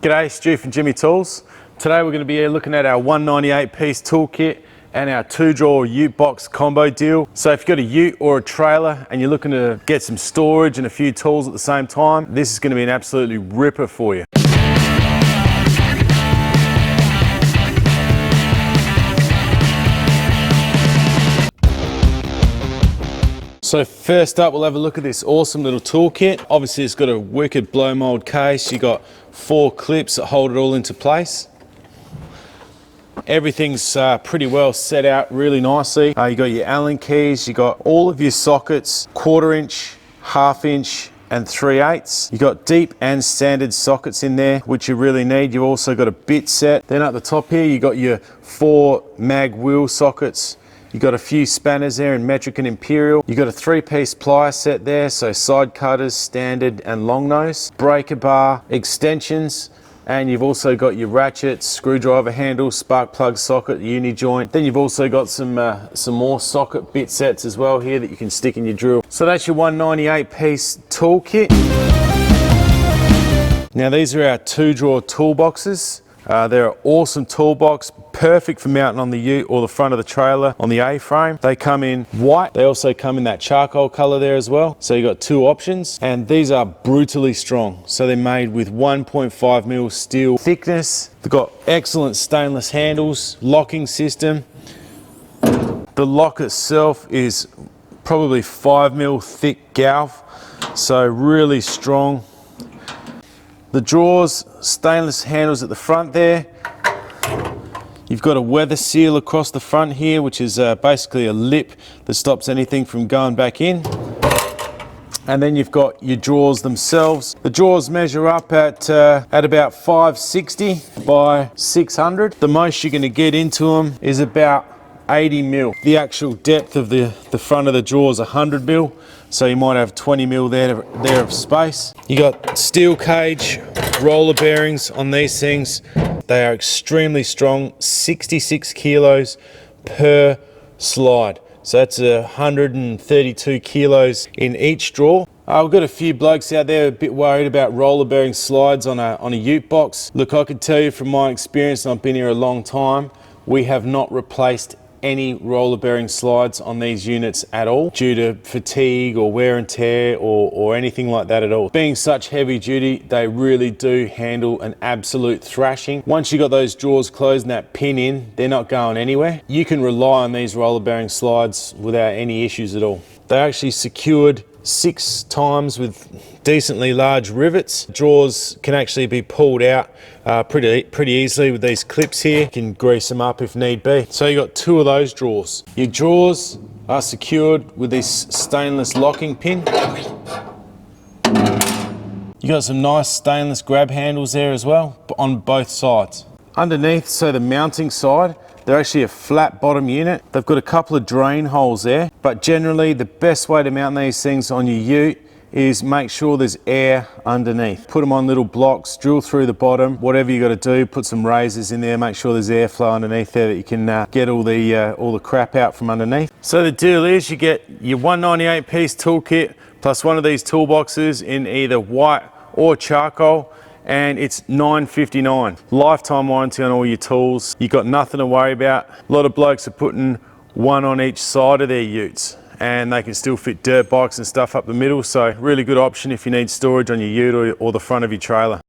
G'day, Stu from Jimy Tools. Today we're going to be looking at our 198 piece toolkit and our 2-drawer Ute Box combo deal. So if you've got a ute or a trailer and you're looking to get some storage and a few tools at the same time, this is going to be an absolutely ripper for you. So first up, we'll have a look at this awesome little toolkit. Obviously it's got a wicked blow mold case. You got 4 clips that hold it all into place. Everything's pretty well set out really nicely. You got your Allen keys, you got all of your sockets, 1/4 inch, 1/2 inch, and 3/8. You got deep and standard sockets in there, which you really need. You've also got a bit set. Then at the top here, you got your 4 mag wheel sockets. You got a few spanners there in metric and imperial. You got a 3-piece plier set there, so side cutters, standard and long nose, breaker bar, extensions, and you've also got your ratchets, screwdriver handle, spark plug socket, uni joint. Then you've also got some more socket bit sets as well here that you can stick in your drill. So that's your 198 piece toolkit. Now these are our 2-drawer toolboxes. They're an awesome toolbox, perfect for mounting on the ute or the front of the trailer on the A-frame. They come in white. They also come in that charcoal color there as well. So you've got 2 options, and these are brutally strong. So they're made with 1.5 mil steel thickness. They've got excellent stainless handles, locking system. The lock itself is probably 5 mil thick galv, so really strong. The drawers, stainless handles at the front there. You've got a weather seal across the front here, which is basically a lip that stops anything from going back in. And then you've got your drawers themselves. The drawers measure up at about 560 by 600. The most you're going to get into them is about 80 mil. The actual depth of the front of the drawer is 100 mil. So you might have 20 mil there of space. You got steel cage roller bearings on these things. They are extremely strong, 66 kilos per slide. So that's 132 kilos in each drawer. I've got a few blokes out there a bit worried about roller bearing slides on a ute box. Look, I can tell you from my experience, and I've been here a long time, we have not replaced any roller bearing slides on these units at all due to fatigue or wear and tear or anything like that at all. Being such heavy duty, they really do handle an absolute thrashing. Once you got those drawers closed and that pin in, they're not going anywhere. You can rely on these roller bearing slides without any issues at all. They're actually secured 6 times with decently large rivets. Drawers can actually be pulled out pretty easily with these clips here. You can grease them up if need be. So you got 2 of those drawers. Your drawers are secured with this stainless locking pin. You got some nice stainless grab handles there as well on both sides. Underneath, so the mounting side, they're actually a flat bottom unit. They've got a couple of drain holes there, but generally the best way to mount these things on your ute is make sure there's air underneath. Put them on little blocks, drill through the bottom, whatever you got to do, put some razors in there, make sure there's airflow underneath there that you can get all the crap out from underneath. So the deal is you get your 198 piece toolkit plus one of these toolboxes in either white or charcoal, and it's $9.59. Lifetime warranty on all your tools. You got nothing to worry about. A lot of blokes are putting one on each side of their utes, and they can still fit dirt bikes and stuff up the middle. So really good option if you need storage on your ute or the front of your trailer.